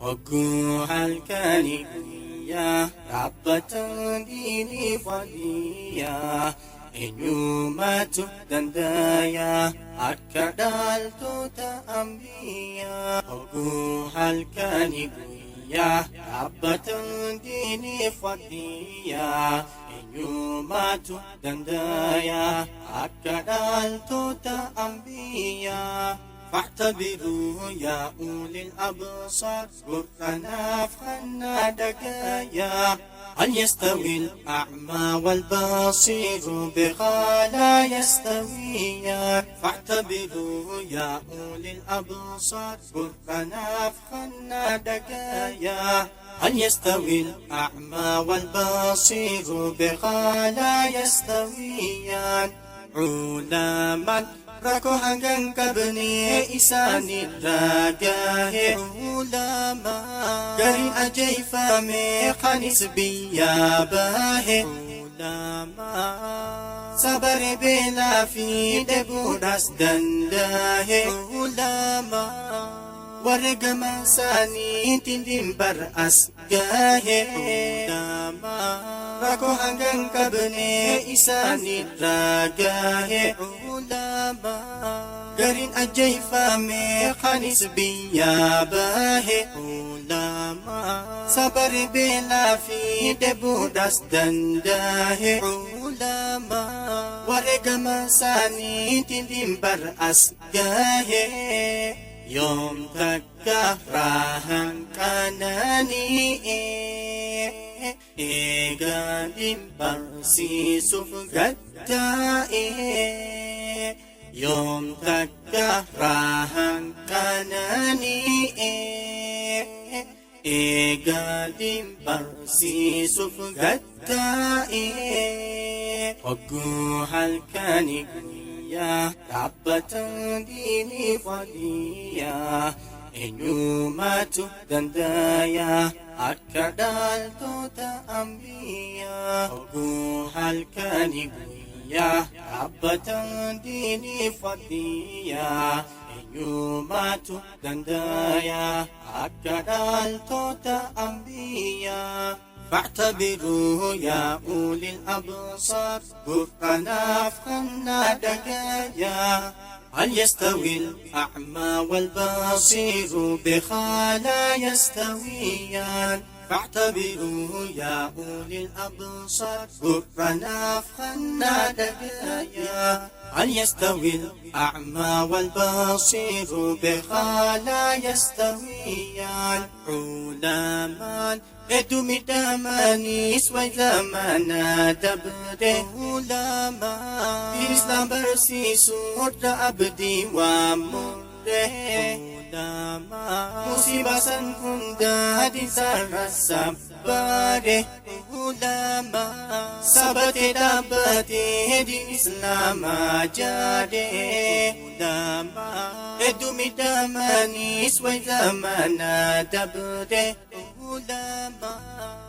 وجوه الكالبية ربة ديني فضية إنيومة دندايا أكدال توتا أنبياء وجوه الكالبية ربة ديني فضية إنيومة دندايا أكدال توتا أنبياء فاعتبروا يا أولي الأبصار قرآن أفخنا دقايا هل يستوي الأعمى والبصير بخلا يستويان فاعتبروا يا أولي الأبصار قرآن أفخنا دقايا هل يستوي الأعمى والبصير بخلا يستويان علما Rako hanggang kabni isa nilagahe ulama Garin ajay fame khanis biyabahe ulama Sabar bela fi debudas dandahe ulama Warga masani tindim baras gahe ulama Rako hanggang kabni isa nilagahe ulama Garin ajay fame khanis biyabahe ulama Sabar bela fi debudas dandahe ulama Warga masani tindim baras gahe Yom takkahrahan kanani Egadim barsisup gaddae Yom takkahrahan kanani Egadim barsisup gaddae Wagguhal kanigniya Rabbatan dini fadiyah Inyumatu dandaya Akadal tota ambiya Wagguhal kanigniya Rabbatan dini fadiyah Inyumatu dandaya Akadal tota ambiya فاعتبروا يا أولي الأبصار قرآن أفخنا دقايا هل يستوي الأعمى والبصير بخلا يستويان فاعتبروا يا أولي الأبصار قرآن أفخنا دقايا هل يستوي الأعمى والبصير بخلا يستويان علما Edumi damanis wa zamana dabde ulama Islam bersisur da abdi wa murde ulama Musibasan kunda di saras sabare ulama Sabate dabate di Islam ajade ulama Edumi damanis wa zamana dabde ulama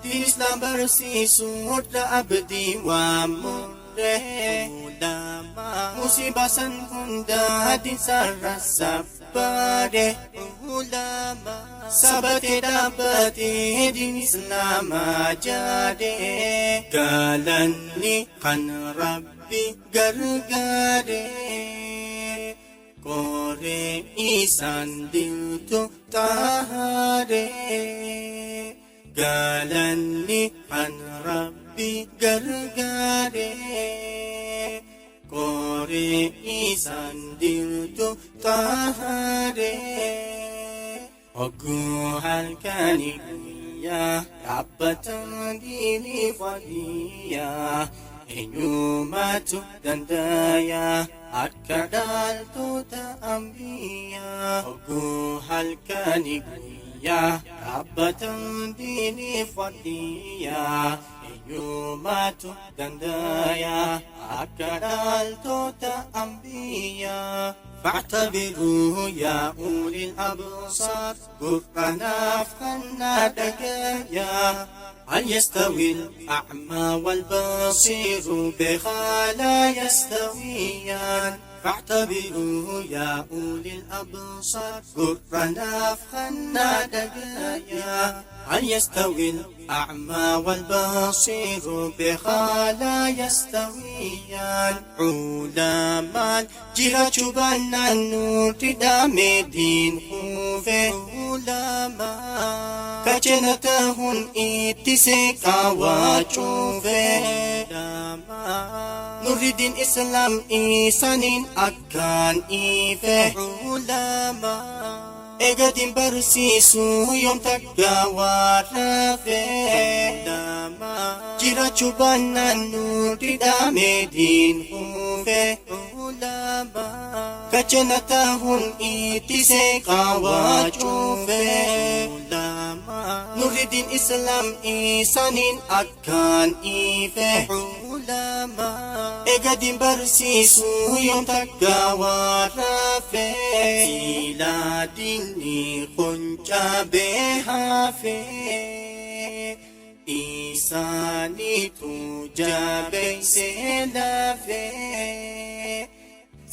di Islam bersisur da abdi wa murde ulama musibasan kunda di saras sabare ulama sabate dapati di Islam ajade galan ni kan rabbi gargare Kore isan diltu tahare Galan ni an rabbi gargare Kore isan diltu tahare Wagguhal kanigniya Rabbatan dini fadiyah Inyumatu dandaya Akadal tota ambiya Wagguhal kanigniya Rabbatan dini fadiyah Inyumatu dandaya Akadal tota ambiya فاعتبروا يا أولي الأبصار قرآن أفخنا دقايا هل يستوي الأعمى والبصير بخلا يستويان فاعتبروا يا أولي الأبصار قرنا فخنا دقايا هل يستوي الأعمى والبصير بخلا يستويان علماء جرى شبانا النور تدام دين خوفه علماء كجنتهن اتسكا وشوفه نور الدين إسلام إيسانين أكان إيفه علماء Egatin barsiisu yoom takka warrafe jira chubannaan nu didame diin hufe kachana tahun itise qawa chufe nuridin Islam isanin akkan ife egatin barsiisu yoom takka warrafe siladin kunca behafe isani tu jabe selafe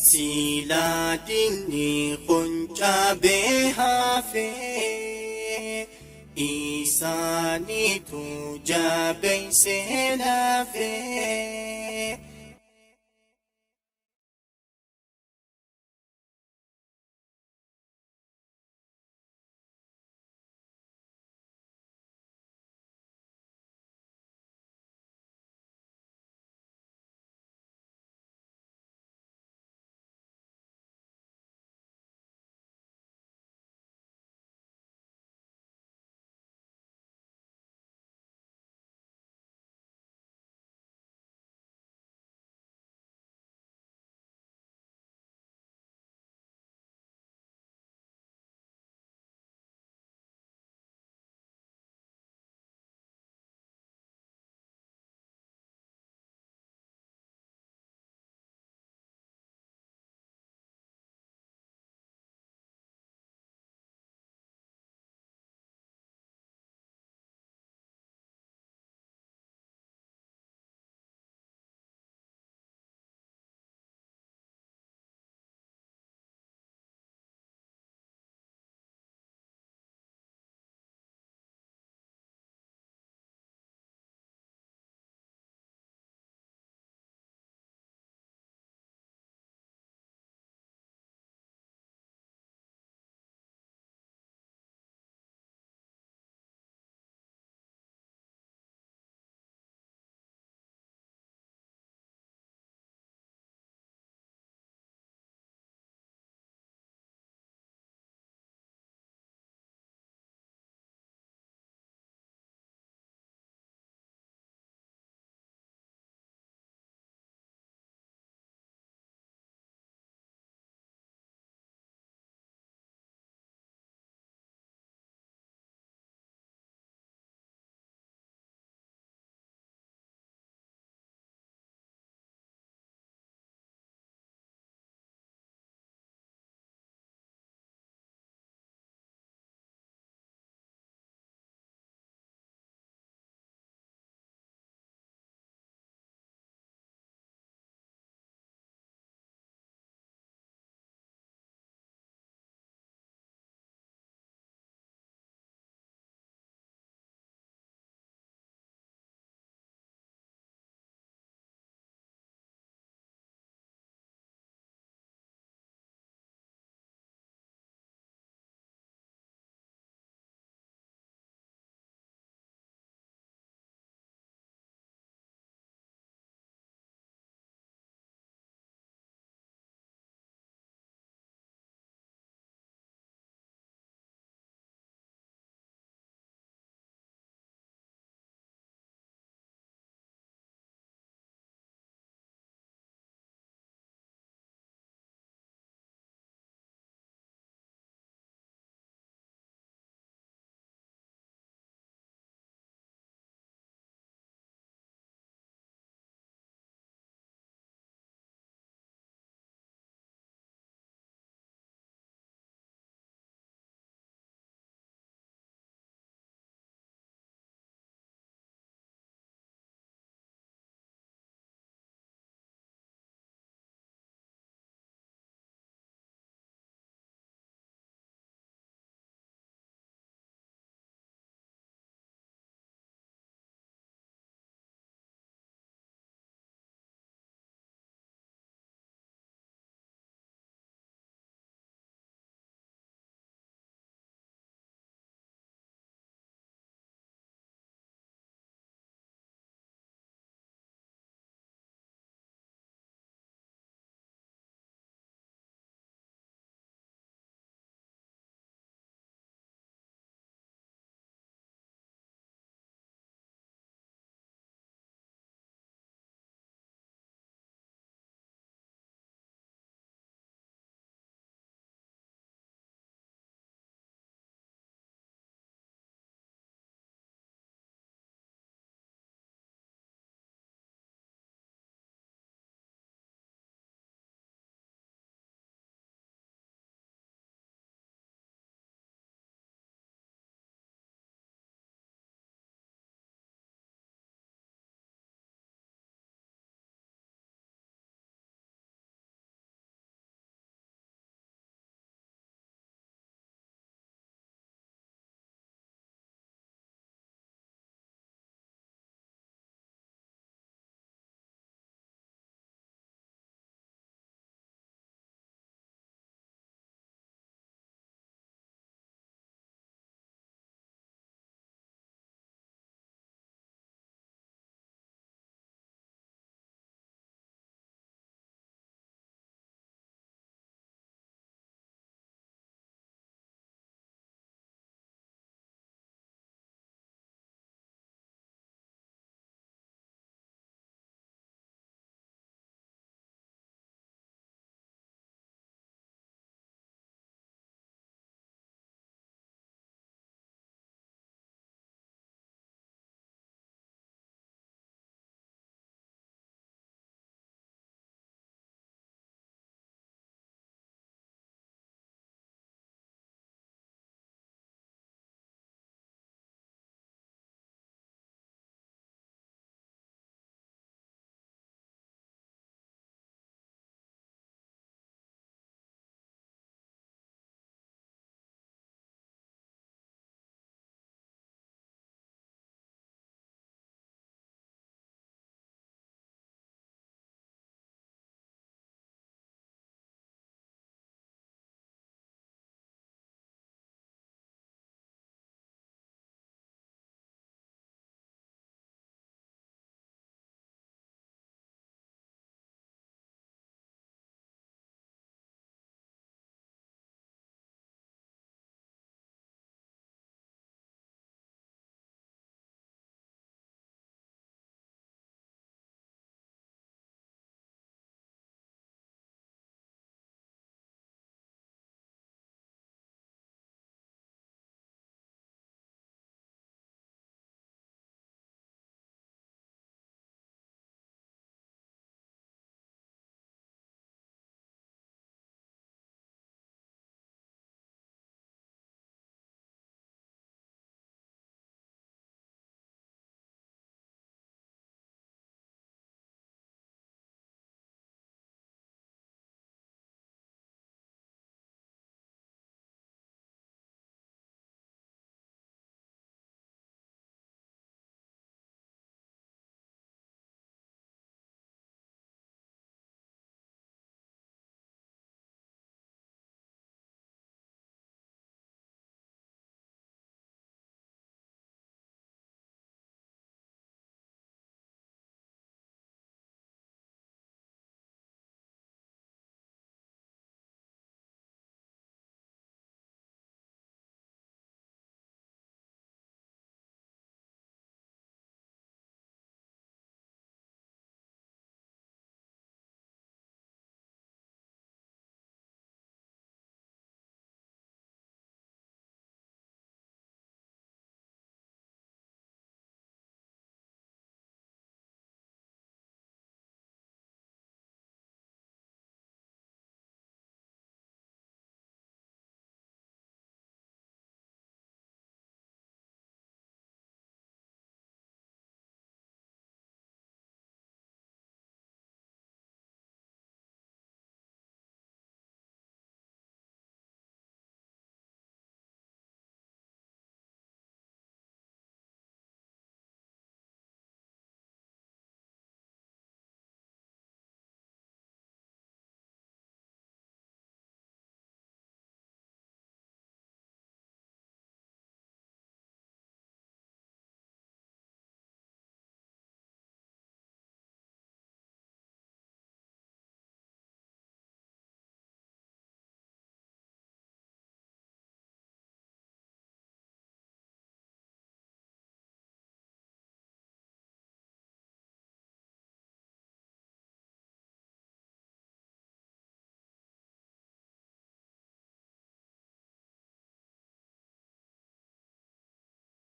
siladini kunca behafe isani tu jabe selafe